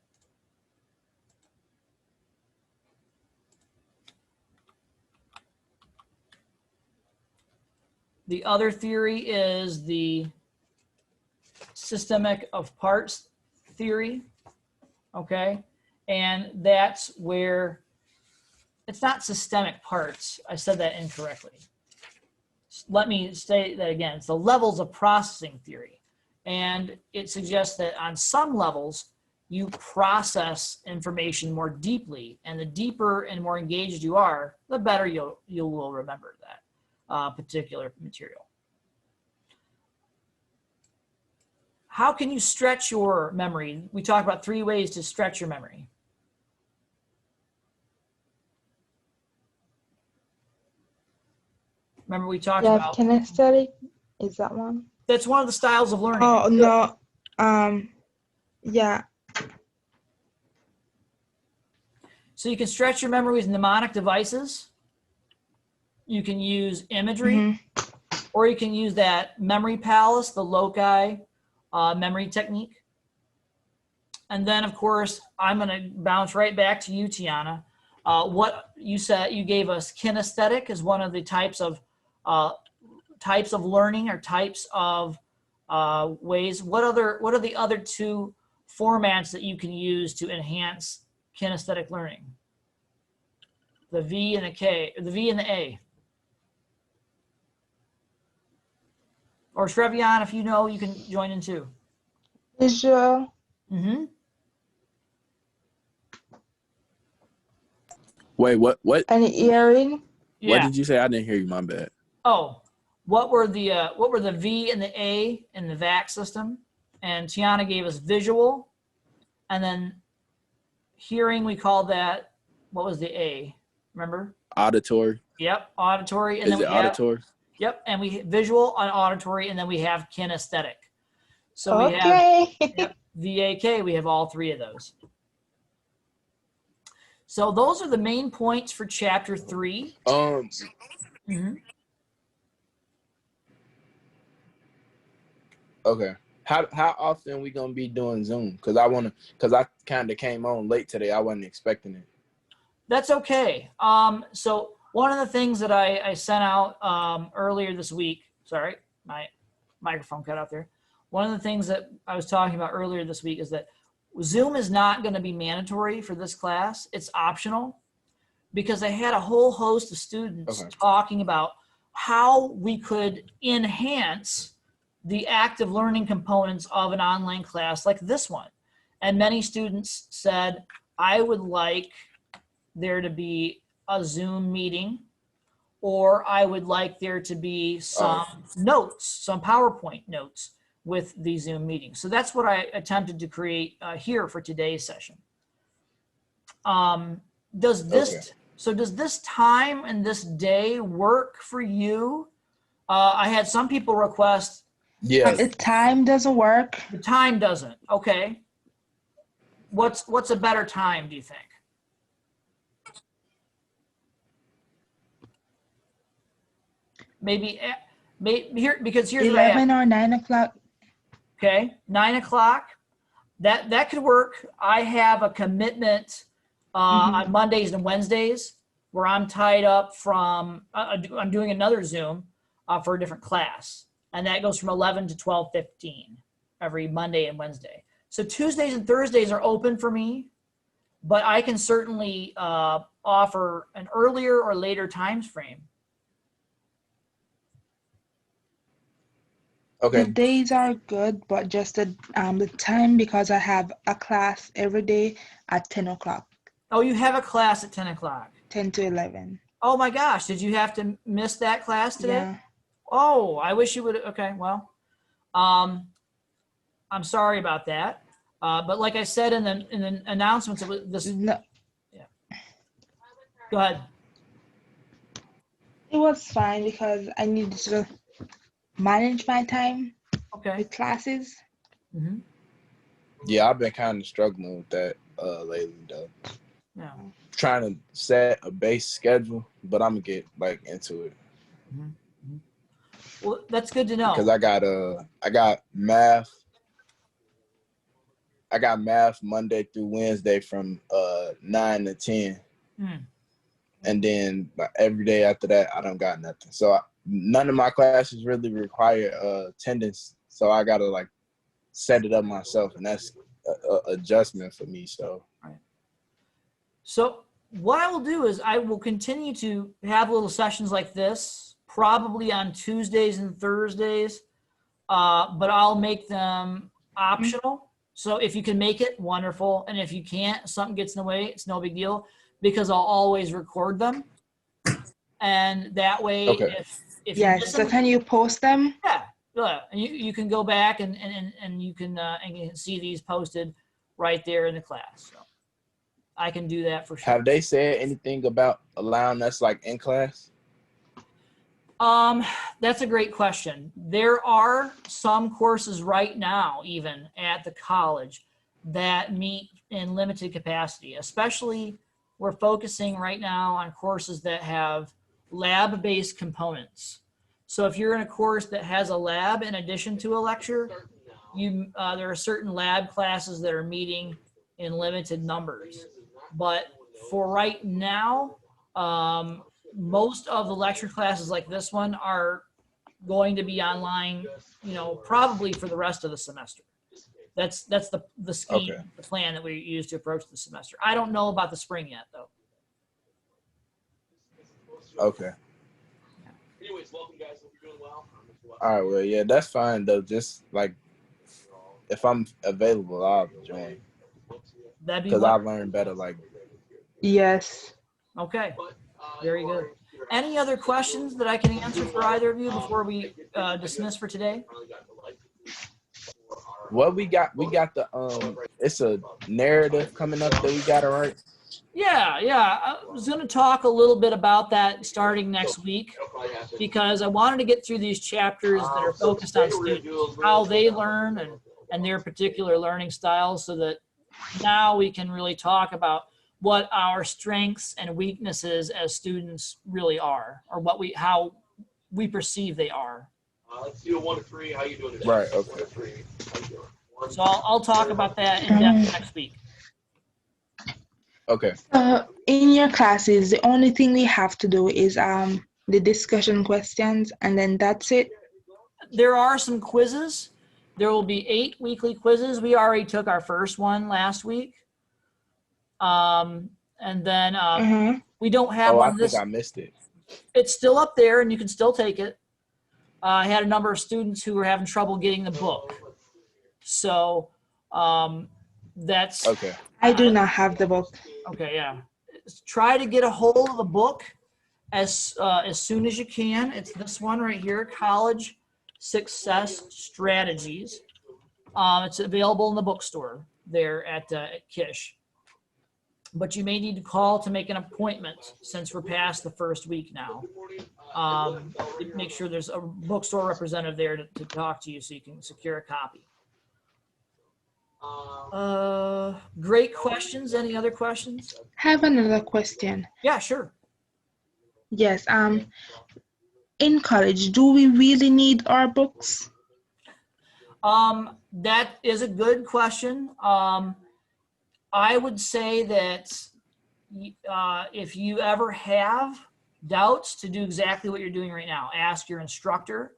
The other theory is the systemic of parts theory, okay? And that's where, it's not systemic parts. I said that incorrectly. Let me say that again. It's the levels of processing theory. And it suggests that on some levels, you process information more deeply. And the deeper and more engaged you are, the better you will remember that particular material. How can you stretch your memory? We talked about 3 ways to stretch your memory. Remember we talked Yeah, about, kinesthetic, is that one? that's one of the styles of learning. Oh, no. Yeah. So you can stretch your memory with mnemonic devices. You can use imagery, or you can use that memory palace, the loci memory technique. And then, of course, I'm going to bounce right back to you, Tiana. What you said, you gave us kinesthetic as one of the types of learning or types of ways. What are the other 2 formats that you can use to enhance kinesthetic learning? The V and the K, the V and the A. Or Shrevian, if you know, you can join in too. Visual. Mm-hmm. Wait, what? And hearing. Yeah. What did you say? I didn't hear you. My bad. Oh, what were the V and the A in the VAC system? And Tiana gave us visual, and then hearing, we called that, what was the A? Remember? Auditory. Yep, auditory. And Is then it we have, auditory? yep, and we visual and auditory, and then we have kinesthetic. So we have, Okay. yep, VAK, we have all 3 of those. So those are the main points for chapter 3. Mm-hmm. Okay. How often we gonna be doing Zoom? Cause I kind of came on late today. I wasn't expecting it. That's okay. So one of the things that I sent out earlier this week, sorry, my microphone cut out there. One of the things that I was talking about earlier this week is that Zoom is not going to be mandatory for this class. It's optional, because I had a whole host of students talking about how we could enhance the active learning components of an online class like this one. And many students said, I would like there to be a Zoom meeting, or I would like there to be some notes, some PowerPoint notes with the Zoom meeting. So that's what I attempted to create here for today's session. Does this time and this day work for you? I had some people request. Yes. The time doesn't work. The time doesn't. Okay. What's a better time, do you think? Maybe here, because here's 11 or 9 o'clock. Okay, 9 o'clock. That could work. I have a commitment on Mondays and Wednesdays where I'm tied up from. I'm doing another Zoom for a different class, and that goes from 11 to 12:15 every Monday and Wednesday. So Tuesdays and Thursdays are open for me, but I can certainly offer an earlier or later times frame. Okay. The days are good, but just the time, because I have a class every day at 10 o'clock. Oh, you have a class at 10 o'clock. 10 to 11. Oh my gosh, did you have to miss that class today? Yeah. Oh, I wish you would. Okay, well, I'm sorry about that. But like I said in the announcements, it was this. No, Yeah. Go ahead. it was fine because I needed to manage my time Okay. with classes. Mm-hmm. Yeah, I've been kind of struggling with that lately, though. Yeah. Trying to set a base schedule, but I'm gonna get into it. Mm-hmm. Well, that's good to know. Because I got math. I got math Monday through Wednesday from 9 to 10. Mm. And then every day after that, I don't got nothing. So none of my classes really require attendance, so I gotta like set it up myself, and that's a adjustment for me. So So what I will do is I will continue to have little sessions like this, probably on Tuesdays and Thursdays, but I'll make them optional. So if you can make it, wonderful. And if you can't, something gets in the way, it's no big deal, because I'll always record them. And that way, Okay. if you Yes. miss So them, can you post them? yeah, and you can go back and you can see these posted right there in the class. So I can do that for sure. have they said anything about allowing us like in class? That's a great question. There are some courses right now, even at the college, that meet in limited capacity. Especially, we're focusing right now on courses that have lab-based components. So if you're in a course that has a lab in addition to a lecture, there are certain lab classes that are meeting in limited numbers. But for right now, most of the lecture classes like this one are going to be online, probably for the rest of the semester. That's the scheme, Okay. the plan that we use to approach the semester. I don't know about the spring yet, though. Okay. Anyways, welcome guys. Hope you're doing well. All right. Well, yeah, that's fine though. Just like if I'm available, I'll join That'd be because I wonderful. learn better. Like, Yes. Okay, very good. Any other questions that I can answer for either of you before we dismiss for today? what we got the it's a narrative coming up that we gotta write. Yeah. I was going to talk a little bit about that starting next week, because I wanted to get through these chapters that are focused on students, how they learn and their particular learning styles, so that now we can really talk about what our strengths and weaknesses as students really are, or how we perceive they are. Let's do a 1 to 3. How you doing today? Right. Okay. 1 to 3. How you doing? So I'll talk about that in depth next week. Okay. In your classes, the only thing we have to do is the discussion questions, and then that's it. There are some quizzes. There will be 8 weekly quizzes. We already took our first one last week. And then we don't have Oh, I one think this. I missed it. It's still up there, and you can still take it. I had a number of students who were having trouble getting the book. So that's Okay. I do not have the book. okay. Yeah, try to get a hold of the book as soon as you can. It's this one right here, College Success Strategies. It's available in the bookstore there at Kish. But you may need to call to make an appointment, since we're past the first week now. Make sure there's a bookstore representative there to talk to you so you can secure a copy. Great questions. Any other questions? I have another question. Yeah, sure. Yes. In college, do we really need our books? That is a good question. I would say that if you ever have doubts, to do exactly what you're doing right now, ask your instructor.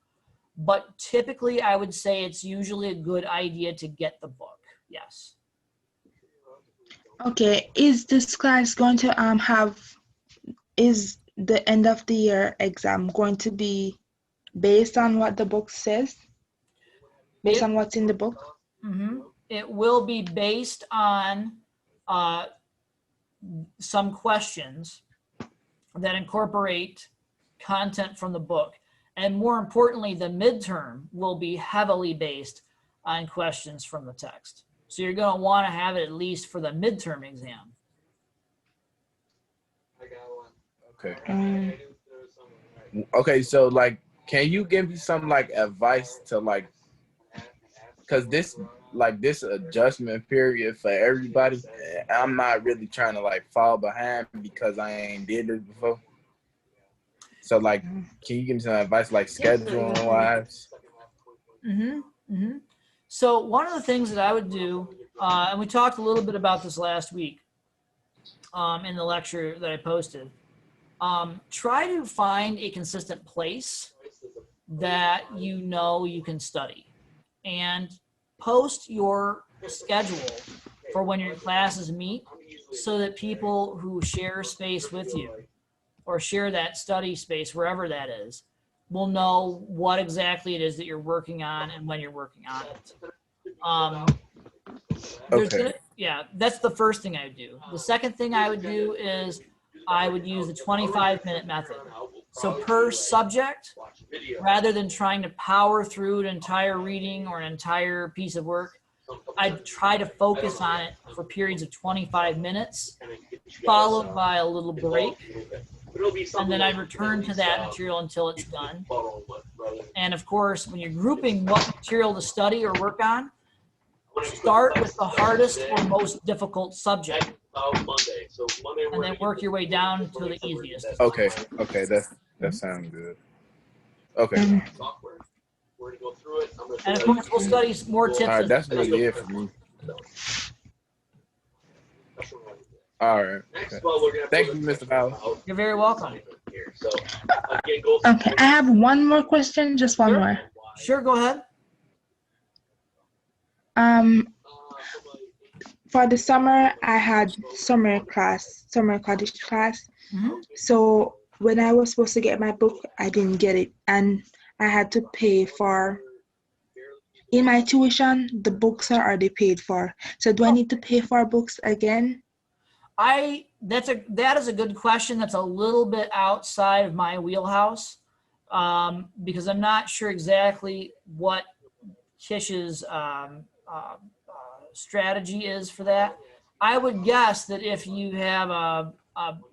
But typically, I would say it's usually a good idea to get the book. Yes. Okay. Is this class going to is the end of the year exam going to be based on what the book says? Based on what's in the book? Mm-hmm. It will be based on some questions that incorporate content from the book. And more importantly, the midterm will be heavily based on questions from the text. So you're going to want to have it at least for the midterm exam. Okay. Okay. So like, can you give me some like advice to like, because this adjustment period for everybody, I'm not really trying to like fall behind because I ain't did this before. So like, can you give me some advice like scheduling wise? So one of the things that I would do, and we talked a little bit about this last week in the lecture that I posted, try to find a consistent place that you know you can study, and post your schedule for when your classes meet so that people who share space with you or share that study space, wherever that is, will know what exactly it is that you're working on and when you're working on it. Okay. Yeah, that's the first thing I would do. The second thing I would do is I would use the 25-minute method. So per subject, rather than trying to power through an entire reading or an entire piece of work, I'd try to focus on it for periods of 25 minutes, followed by a little break. And then I'd return to that material until it's done. And of course, when you're grouping what material to study or work on, start with the hardest or most difficult subject, and then work your way down to the easiest. Okay. That sounds good. Okay. And of course, we'll study more tips. All right, that's really it for me. All right. Okay. Thank you, Mr. Fowler. You're very welcome. Okay, I have one more question, just one more. Sure, go ahead. For the summer, I had summer college class. Mhm. So when I was supposed to get my book, I didn't get it, and I had to pay for. In my tuition, the books are already paid for. So do I need to pay for books again? That is a good question. That's a little bit outside of my wheelhouse, because I'm not sure exactly what Kish's strategy is for that. I would guess that if you have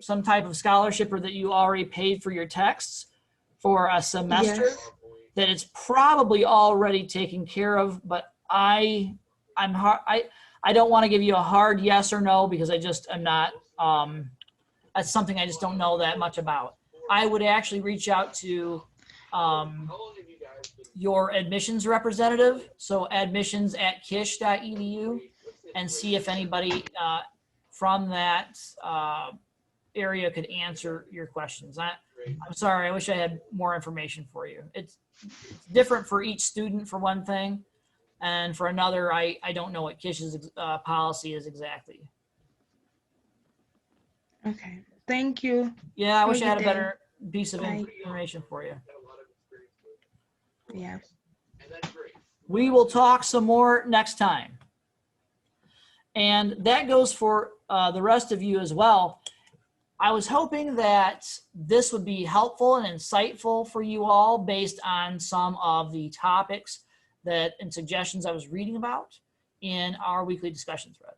some type of scholarship or that you already paid for your texts for a semester, Yes. that it's probably already taken care of. But I don't want to give you a hard yes or no, because I'm not. That's something I just don't know that much about. I would actually reach out to your admissions representative, so admissions@kish.edu, and see if anybody from that area could answer your questions. I'm sorry, I wish I had more information for you. It's different for each student, for one thing, and for another, I don't know what Kish's policy is exactly. Okay. Thank you. Yeah, I wish I had a Have a good better piece of Bye. information for you. Yeah. We will talk some more next time. And that goes for the rest of you as well. I was hoping that this would be helpful and insightful for you all based on some of the topics and suggestions I was reading about in our weekly discussion thread.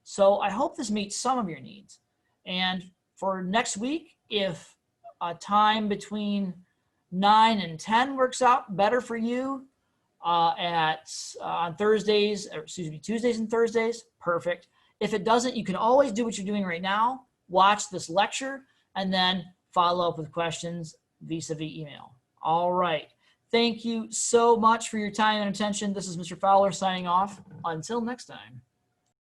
So I hope this meets some of your needs. And for next week, if a time between 9 and 10 works out better for you on Tuesdays and Thursdays, perfect. If it doesn't, you can always do what you're doing right now. Watch this lecture and then follow up with questions vis-a-vis email. All right. Thank you so much for your time and attention. This is Mr. Fowler signing off. Until next time.